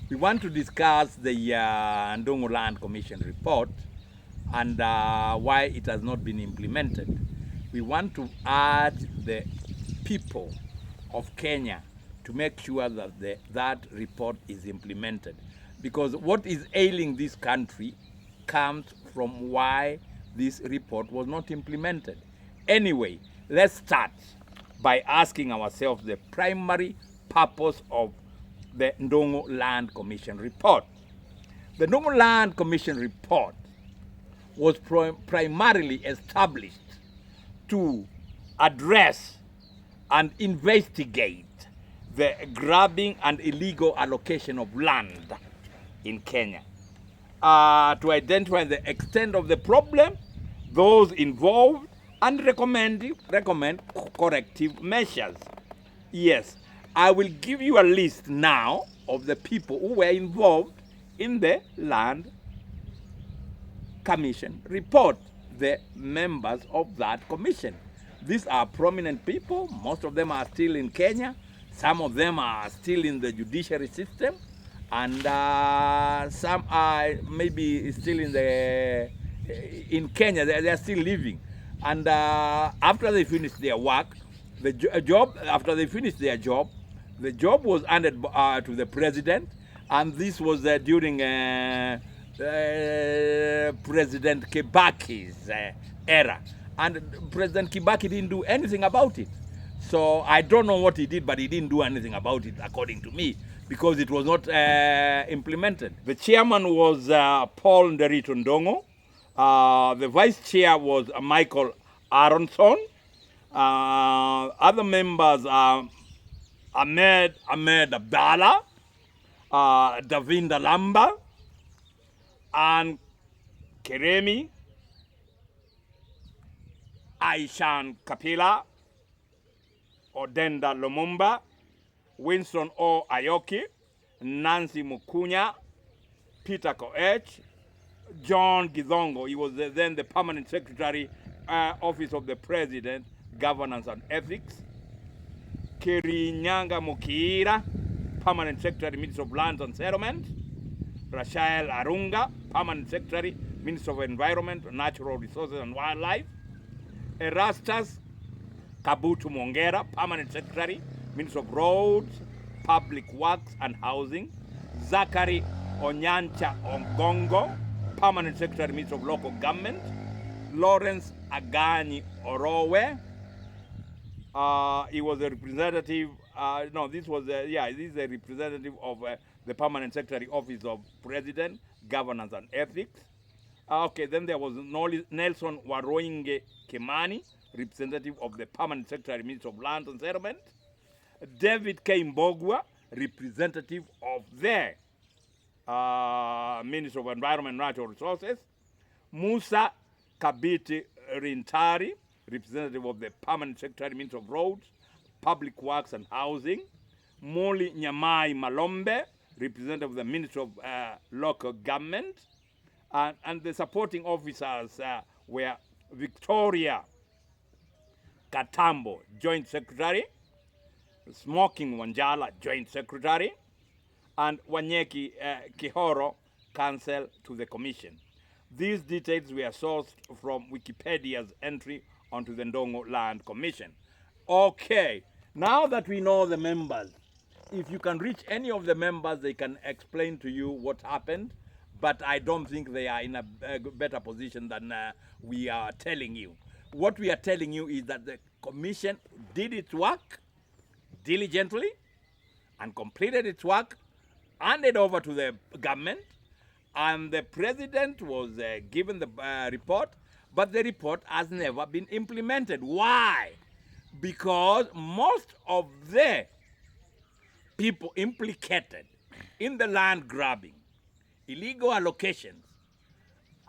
We want to discuss the Ndungu Land Commission report and why it has not been implemented. We want to urge the people of Kenya to make sure that that report is implemented. Because what is ailing this country comes from why this report was not implemented. Anyway, let's start by asking ourselves the primary purpose of the Ndungu Land Commission report. The Ndungu Land Commission report was primarily established to address and investigate the grabbing and illegal allocation of land in Kenya, to identify the extent of the problem, those involved, and recommend corrective measures. Yes, I will give you a list now of the people who were involved in the Land Commission report, the members of that commission. These are prominent people. Most of them are still in Kenya. Some of them are still in the judiciary system, and some are maybe still in Kenya. They are still living. And after they finish their work, after they finish their job, the job was handed to the president, and this was during President Kibaki's era. And President Kibaki didn't do anything about it. So I don't know what he did, but he didn't do anything about it, according to me, because it was not implemented. The chairman was Paul Nderito Ndongo. The vice chair was Michael Aronson. Other members are Ahmed Abdallah, Davinda Lamba, and Keremi, Aishan Kapila, Odenda Lumumba, Winston O. Ayoki, Nancy Mukunya, Peter Koech, John Gizongo. He was then the permanent secretary, Office of the President, Governance and Ethics. Kirinyanga Mukiira, permanent secretary, Minister of Lands and Settlement. Rachel Arunga, permanent secretary, Minister of Environment, Natural Resources and Wildlife. Erastus Kabutu Mongera, permanent secretary, Minister of Roads, Public Works and Housing. Zachary Onyancha Ongongo, permanent secretary, Minister of Local Government. Lawrence Agani Orowe, he was a representative, this is a representative of the permanent secretary, Office of President, Governance and Ethics. Then there was Nelson Waroinge Kimani, representative of the permanent secretary, Minister of Lands and Settlement. David K. Mbogwa, representative of the Minister of Environment and Natural Resources. Musa Kabiti Rintari, representative of the permanent secretary, Minister of Roads, Public Works and Housing. Moli Nyamai Malombe, representative of the Minister of Local Government. And the supporting officers were Victoria Katambo, Joint Secretary, Smoking Wanjala, Joint Secretary, and Wanyeki Kihoro, Counsel to the Commission. These details were sourced from Wikipedia's entry onto the Ndungu Land Commission. Okay, now that we know the members, if you can reach any of the members, they can explain to you what happened, but I don't think they are in a better position than we are telling you. What we are telling you is that the commission did its work diligently and completed its work, handed over to the government, and the president was given the report, but the report has never been implemented. Why? Because most of the people implicated in the land grabbing, illegal allocations,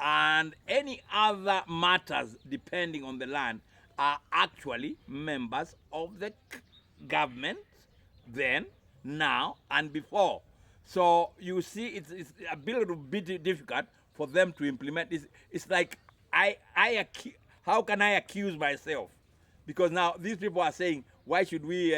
and any other matters depending on the land are actually members of the government then, now, and before. So you see, it's a little bit difficult for them to implement. It's like, how can I accuse myself? Because now these people are saying, Why should we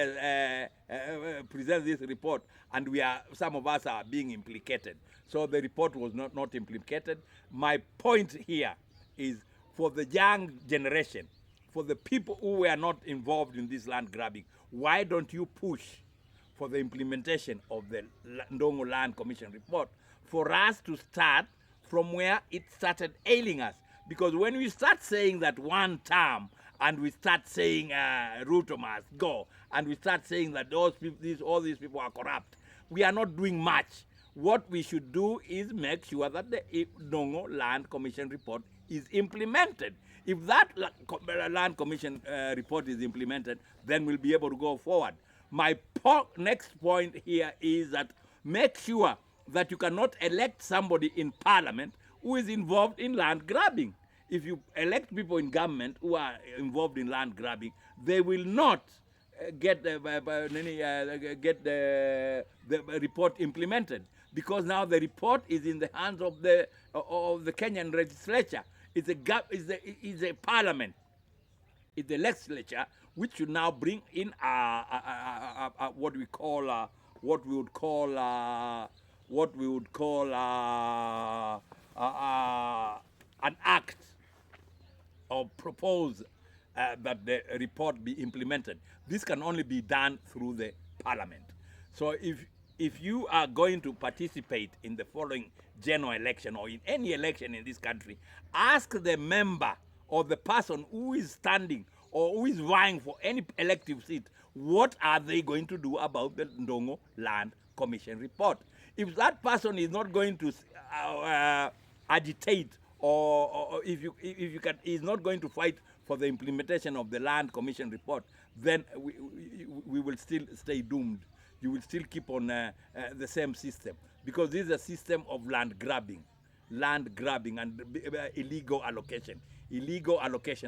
present this report? And some of us are being implicated. So the report was not implicated. My point here is for the young generation, for the people who were not involved in this land grabbing, why don't you push for the implementation of the Ndongo Land Commission report for us to start from where it started ailing us? Because when we start saying that one term, and we start saying Ruto must go, and we start saying that all these people are corrupt, we are not doing much. What we should do is make sure that the Ndongo Land Commission report is implemented. If that Land Commission report is implemented, then we'll be able to go forward. My next point here is that make sure that you cannot elect somebody in parliament who is involved in land grabbing. If you elect people in government who are involved in land grabbing, they will not get the report implemented, because now the report is in the hands of the Kenyan legislature. It's a parliament. It's the legislature which should now bring in what we would call an act, or propose that the report be implemented. This can only be done through the parliament. So if you are going to participate in the following general election or in any election in this country, ask the member or the person who is standing or who is vying for any elective seat, what are they going to do about the Ndongo Land Commission report? If that person is not going to agitate, or if you can, is not going to fight for the implementation of the Land Commission report, then we will still stay doomed. You will still keep on the same system, because this is a system of land grabbing and illegal allocation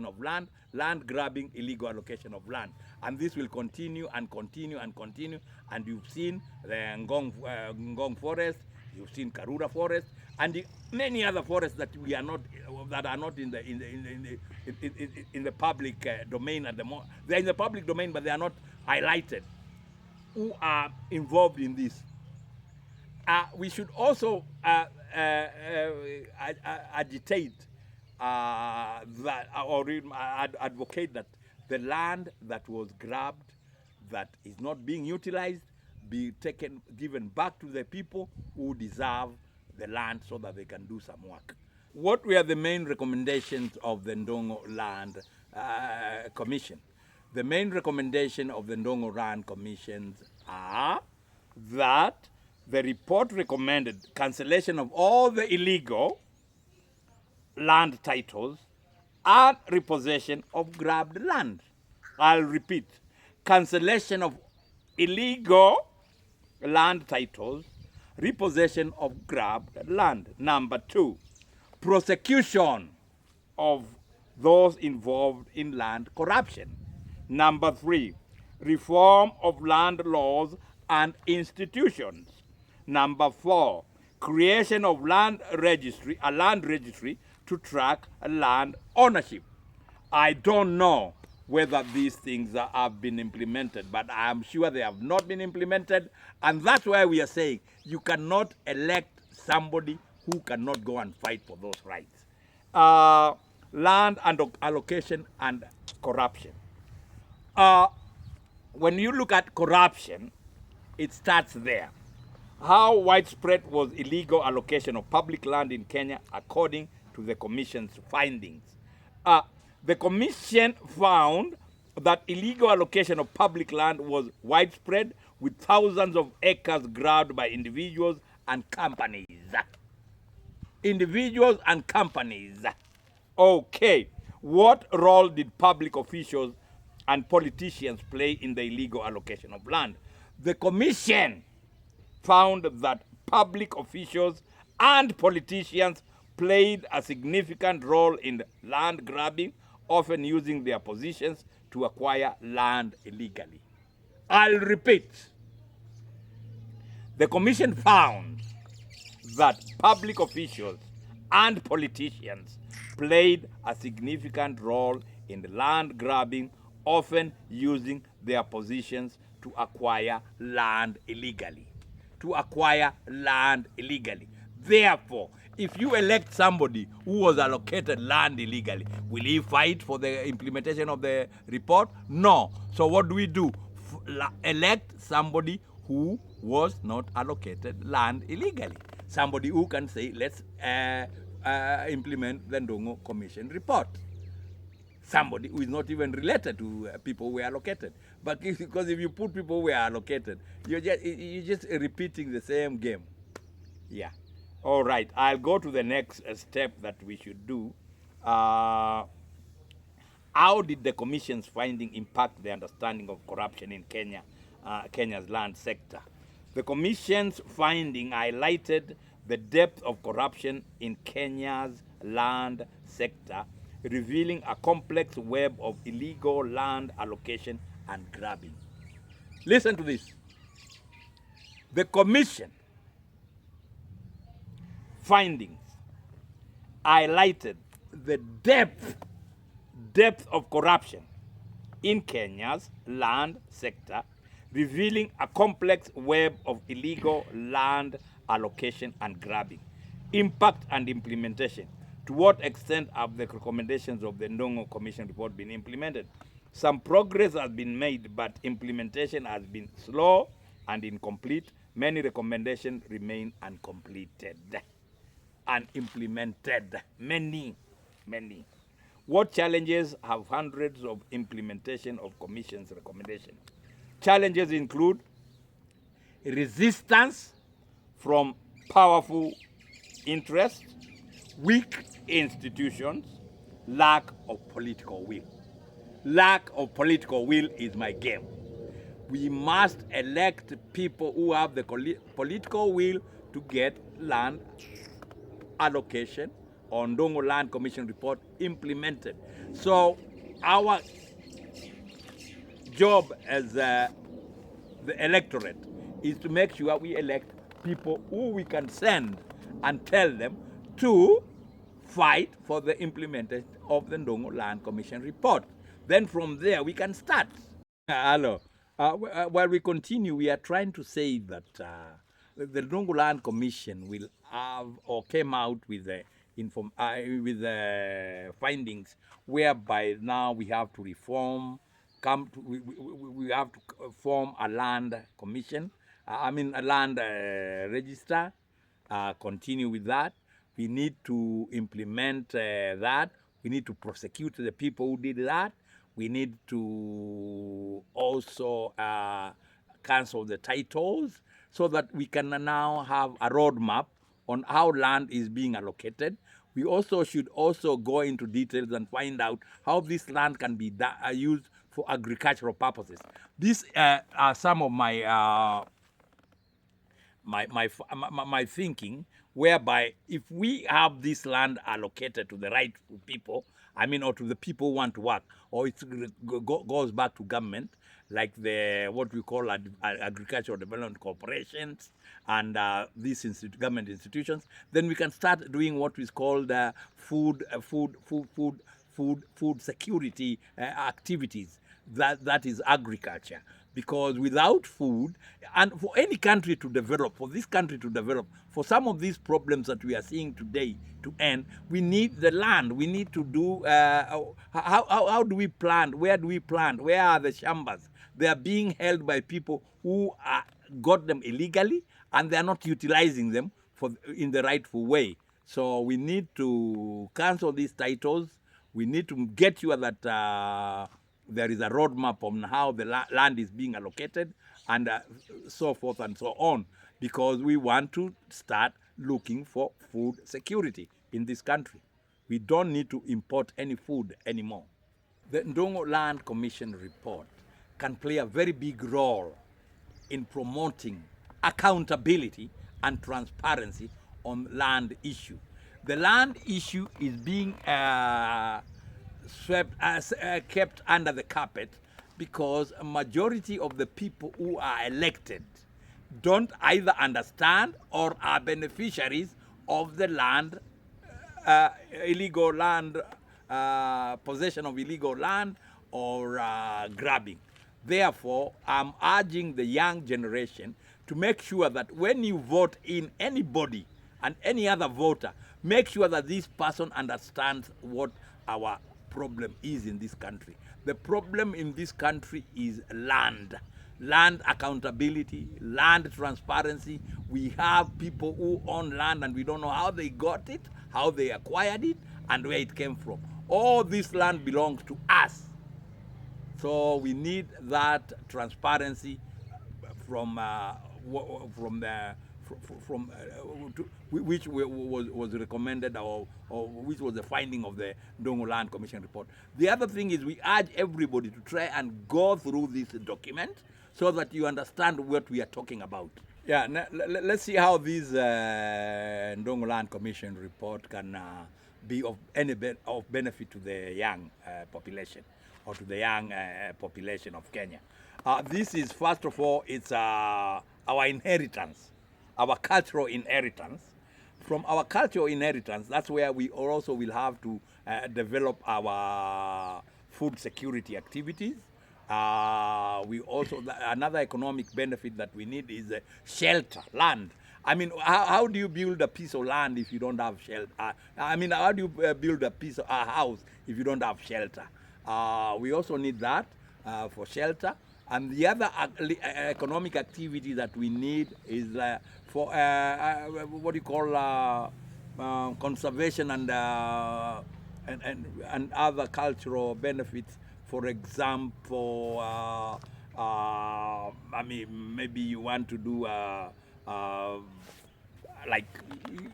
of land, land grabbing, illegal allocation of land. And this will continue and continue and continue. And you've seen the Ngong Forest, you've seen Karura Forest, and many other forests that are not in the public domain at the moment. They're in the public domain, but they are not highlighted, who are involved in this. We should also agitate that, or advocate that the land that was grabbed, that is not being utilized, be given back to the people who deserve the land, so that they can do some work. What were the main recommendations of the Ndongo Land Commission? The main recommendation of the Ndongo Land Commissions are that the report recommended cancellation of all the illegal land titles and repossession of grabbed land. I'll repeat: cancellation of illegal land titles, repossession of grabbed land. Number 2, prosecution of those involved in land corruption. Number 3, reform of land laws and institutions. Number 4, creation of a land registry to track land ownership. I don't know whether these things have been implemented, but I am sure they have not been implemented, and that's why we are saying you cannot elect somebody who cannot go and fight for those rights. Land and allocation and corruption. When you look at corruption, it starts there. How widespread was illegal allocation of public land in Kenya according to the Commission's findings? The Commission found that illegal allocation of public land was widespread, with thousands of acres grabbed by individuals and companies. Individuals and companies. Okay, what role did public officials and politicians play in the illegal allocation of land? The Commission found that public officials and politicians played a significant role in land grabbing, often using their positions to acquire land illegally. I'll repeat. The Commission found that public officials and politicians played a significant role in the land grabbing, often using their positions to acquire land illegally. To acquire land illegally. Therefore, if you elect somebody who was allocated land illegally, will he fight for the implementation of the report? No. So what do? Elect somebody who was not allocated land illegally. Somebody who can say, let's implement the Ndongo Commission report. Somebody who is not even related to people who were allocated. But because if you put people who were allocated, you're just repeating the same game. Yeah. All right. I'll go to the next step that we should do. How did the Commission's finding impact the understanding of corruption in Kenya, Kenya's land sector? The Commission's finding highlighted the depth of corruption in Kenya's land sector, revealing a complex web of illegal land allocation and grabbing. Listen to this. The Commission findings highlighted the depth of corruption in Kenya's land sector, revealing a complex web of illegal land allocation and grabbing. Impact and implementation. To what extent have the recommendations of the Ndongo Commission report been implemented? Some progress has been made, but implementation has been slow and incomplete. Many recommendations remain uncompleted, unimplemented. Many. What challenges have hundreds of implementation of Commission's recommendation? Challenges include resistance from powerful interests, weak institutions, lack of political will. Lack of political will is my game. We must elect people who have the political will to get land allocation on Ndongo Land Commission report implemented. So our job as the electorate is to make sure we elect people who we can send and tell them to fight for the implementation of the Ndongo Land Commission report. Then from there we can start. Hello. While we continue, we are trying to say that the Ndongo Land Commission will have or came out with the findings whereby now we have to reform, we have to form a land commission, a land register, continue with that. We need to implement that. We need to prosecute the people who did that. We need to also cancel the titles so that we can now have a roadmap on how land is being allocated. We also should also go into details and find out how this land can be used for agricultural purposes. These are some of my my thinking, whereby if we have this land allocated to the right people, or to the people who want to work, or it goes back to government, like what we call agricultural development corporations and these government institutions, then we can start doing what is called food security activities. That is agriculture. Because without food, and for any country to develop, for this country to develop, for some of these problems that we are seeing today to end, we need the land. We need to do, how do we plant? Where do we plant? Where are the shambas? They are being held by people who got them illegally, and they are not utilizing them in the rightful way. So we need to cancel these titles. We need to get sure that there is a roadmap on how the land is being allocated and so forth and so on, because we want to start looking for food security in this country. We don't need to import any food anymore. The Ndongo Land Commission report can play a very big role in promoting accountability and transparency on land issue. The land issue is being kept under the carpet because a majority of the people who are elected don't either understand or are beneficiaries of the land, illegal land, possession of illegal land, or grabbing. Therefore, I'm urging the young generation to make sure that when you vote in anybody and any other voter, make sure that this person understands what our problem is in this country. The problem in this country is land. Land accountability, land transparency. We have people who own land and we don't know how they got it, how they acquired it, and where it came from. All this land belongs to us. So we need that transparency from which was recommended or which was the finding of the Ndongo Land Commission report. The other thing is we urge everybody to try and go through this document so that you understand what we are talking about. Yeah, let's see how this Ndongo Land Commission report can be of any of benefit to the young population or to the young population of Kenya. This is, first of all, it's our inheritance, our cultural inheritance. From our cultural inheritance, that's where we also will have to develop our food security activities. We also, another economic benefit that we need is shelter, land. I mean, how do you build a piece of land if you don't have shelter? I mean, how do you build a piece of a house if you don't have shelter? We also need that for shelter. And the other economic activity that we need is for what do you call conservation and other cultural benefits. For example, I mean, maybe you want to do like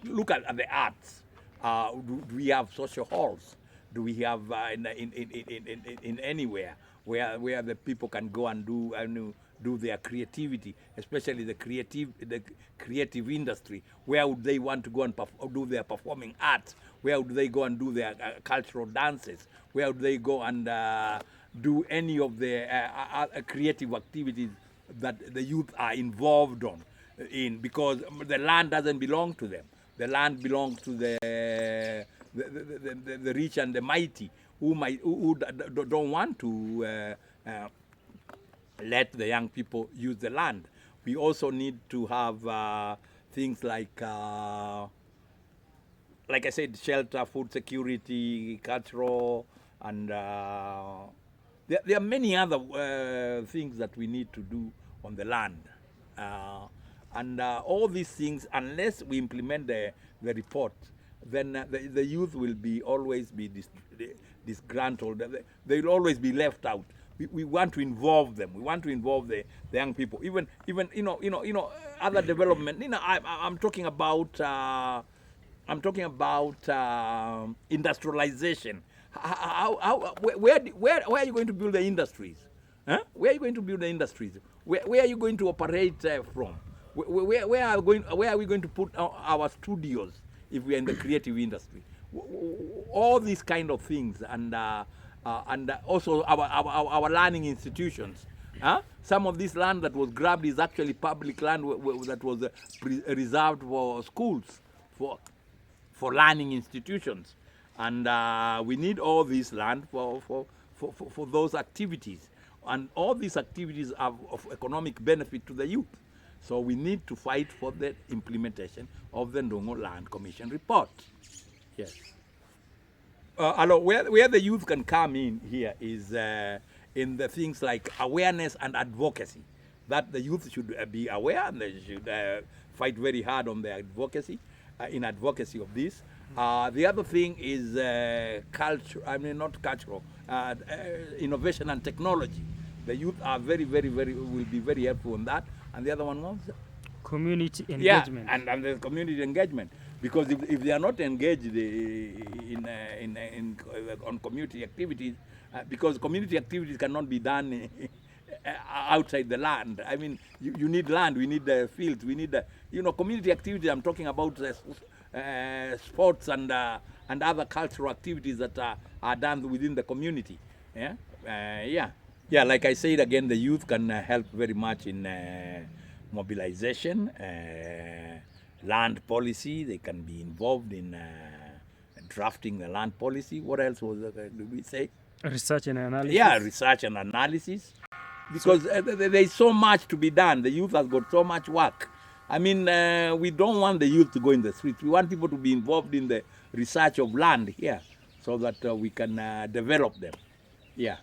look at the arts. Do we have social halls? Do we have in anywhere where the people can go and do their creativity, especially the creative industry? Where would they want to go and do their performing arts? Where would they go and do their cultural dances? Where would they go and do any of the creative activities that the youth are involved in? Because the land doesn't belong to them. The land belongs to the rich and the mighty who don't want to let the young people use the land. We also need to have things like I said, shelter, food security, cultural, and there are many other things that we need to do on the land. And all these things, unless we implement the report, then the youth will always be disgruntled. They will always be left out. We want to involve them. We want to involve the young people. Even other development. I'm talking about industrialization. Where are you going to build the industries? Huh? Where are you going to build the industries? Where are you going to operate from? Where are we going to put our studios if we are in the creative industry? All these kind of things, and also our learning institutions. Some of this land that was grabbed is actually public land that was reserved for schools, for learning institutions, and we need all this land for those activities, and all these activities are of economic benefit to the youth. So we need to fight for the implementation of the Ndongo Land Commission report. Yes. Where the youth can come in here is in the things like awareness and advocacy. That the youth should be aware and they should fight very hard on their advocacy, in advocacy of this. The other thing is culture. I mean, not cultural. Innovation and technology. The youth are will be very helpful in that. And the other one was community engagement. Yeah, and the community engagement, because if they are not engaged on community activities, because community activities cannot be done outside the land. I mean, you need land, we need the fields, we need the community activities. I'm talking about sports and other cultural activities that are done within the community. Yeah, like I said again, the youth can help very much in mobilization, land policy. They can be involved in drafting the land policy. What else did we say? Research and analysis. Yeah, research and analysis. Because there is so much to be done. The youth has got so much work. I mean, we don't want the youth to go in the streets. We want people to be involved in the research of land here so that we can develop them. Yeah,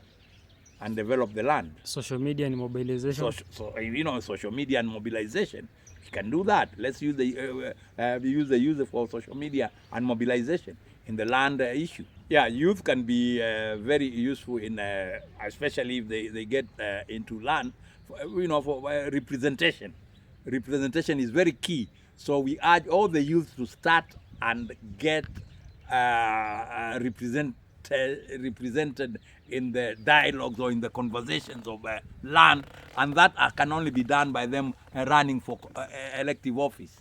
and develop the land. Social media and mobilization. Social media and mobilization. We can do that. Let's use the youth for social media and mobilization in the land issue. Yeah, youth can be very useful in, especially if they get into land, for representation. Representation is very key. So we urge all the youth to start and get represented in the dialogues or in the conversations of land, and that can only be done by them running for elective office.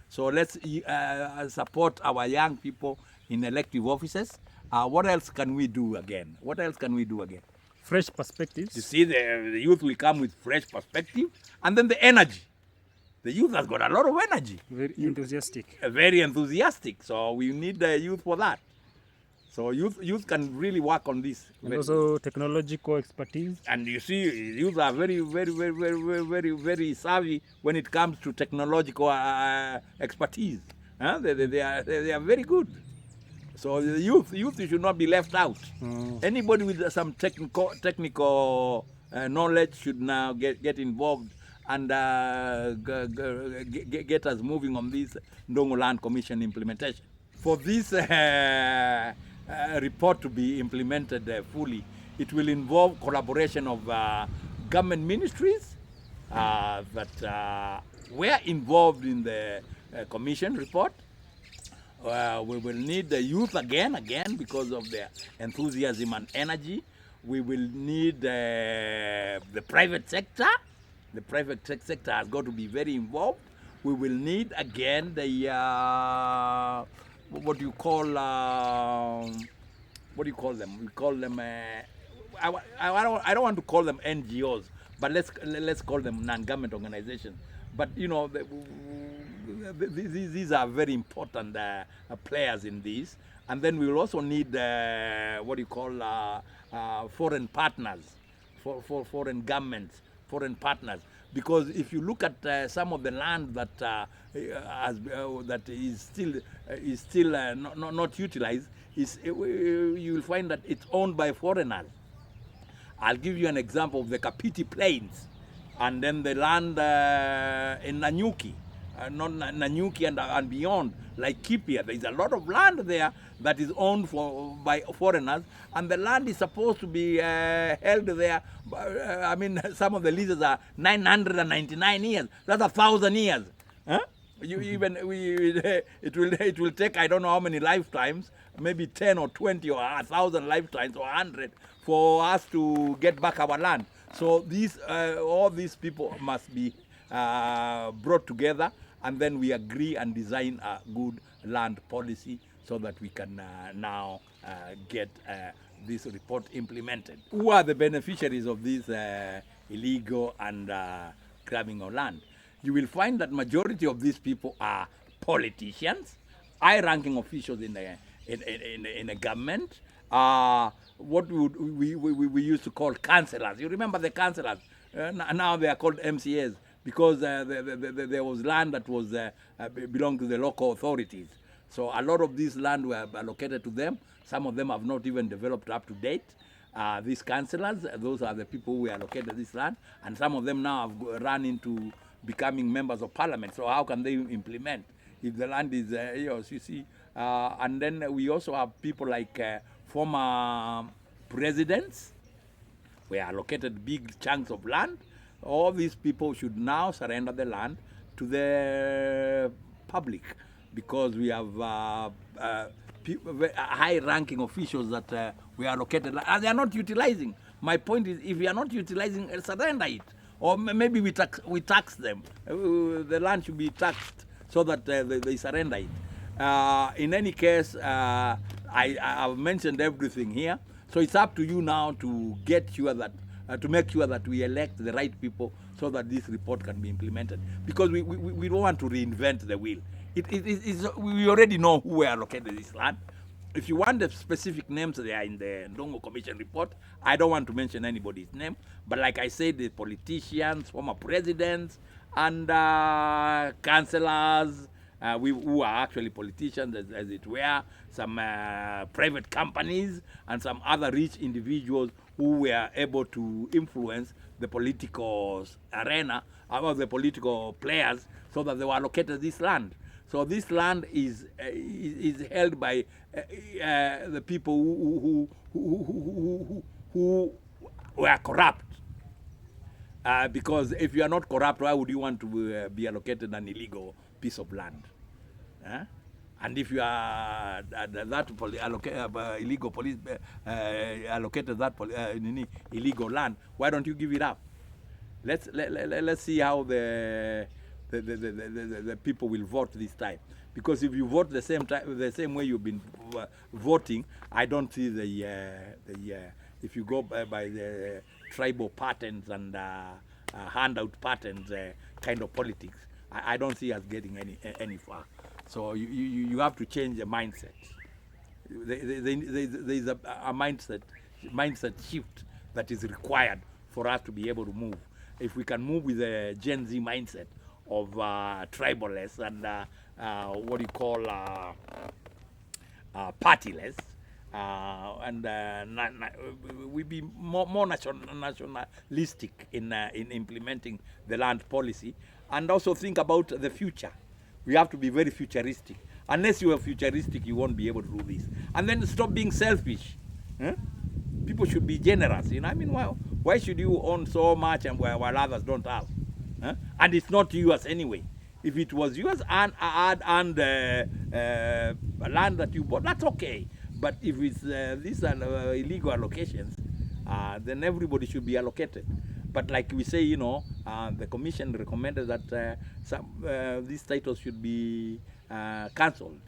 So let's support our young people in elective offices. What else can we do again? What else can we do again? Fresh perspectives. You see, the youth will come with fresh perspective, and then the energy. The youth has got a lot of energy. Very enthusiastic. Very enthusiastic. So we need the youth for that. So youth can really work on this. And also technological expertise. And you see, youth are very, very, very, very, very, very, very savvy when it comes to technological expertise. They are very good. So the youth should not be left out. Anybody with some technical knowledge should now get involved and get us moving on this Ndongo Land Commission implementation. For this report to be implemented fully, it will involve collaboration of government ministries that were involved in the commission report. We will need the youth again because of their enthusiasm and energy. We will need the private sector. The private sector has got to be very involved. We will need again the what do you call them? We call them. I don't want to call them NGOs, but let's call them non-government organizations. But these are very important players in this. And then we will also need foreign partners, foreign governments, foreign partners. Because if you look at some of the land that is still not utilized, you will find that it's owned by foreigners. I'll give you an example of the Kapiti Plains, and then the land in Nanyuki, Nanyuki and beyond, like Kipia. There is a lot of land there that is owned by foreigners, and the land is supposed to be held there. I mean, some of the leases are 999 years. That's 1,000 years. Huh? It will take, I don't know how many lifetimes, maybe 10 or 20 or 1,000 lifetimes or 100 for us to get back our land. So all these people must be brought together, and then we agree and design a good land policy so that we can now get this report implemented. Who are the beneficiaries of this illegal and grabbing of land? You will find that majority of these people are politicians, high-ranking officials in a government. What we used to call councillors. You remember the councillors? Now they are called MCAs because there was land that was belonged to the local authorities. So a lot of this land were allocated to them. Some of them have not even developed up to date. These councillors, those are the people who allocated this land, and some of them now have run into becoming members of parliament. So how can they implement if the land is yours, you see? And then we also have people like former presidents were allocated big chunks of land. All these people should now surrender the land to the public, because we have high-ranking officials that we allocated, and they are not utilizing. My point is, if we are not utilizing, surrender it. Or maybe we tax them. The land should be taxed so that they surrender it. In any case, I've mentioned everything here. So it's up to you now to get sure that, to make sure that we elect the right people so that this report can be implemented. Because we don't want to reinvent the wheel. We already know who were allocated this land. if you want the specific names, they are in the Ndongo Commission report. I don't want to mention anybody's name, but like I said, the politicians, former presidents, and councillors, who are actually politicians, as it were, some private companies, and some other rich individuals who were able to influence the political arena, or the political players, so that they were allocated this land. So this land is held by the people who were corrupt. Because if you are not corrupt, why would you want to be allocated an illegal piece of land? And if you are illegal police allocated that illegal land, why don't you give it up? Let's see how the people will vote this time. Because if you vote the same way you've been voting, I don't see if you go by the tribal patterns and handout patterns kind of politics, I don't see us getting any far. So you have to change the mindset. There is a mindset shift that is required for us to be able to move. If we can move with the Gen Z mindset of tribalist and what you call partyless, and we be more nationalistic in implementing the land policy, and also think about the future. We have to be very futuristic. Unless you are futuristic, you won't be able to do this. And then stop being selfish. People should be generous. I mean, why should you own so much and while others don't have? And it's not yours anyway. If it was yours and land that you bought, that's okay. But if it's these are illegal allocations, then everybody should be allocated. But like we say, the commission recommended that these titles should be cancelled.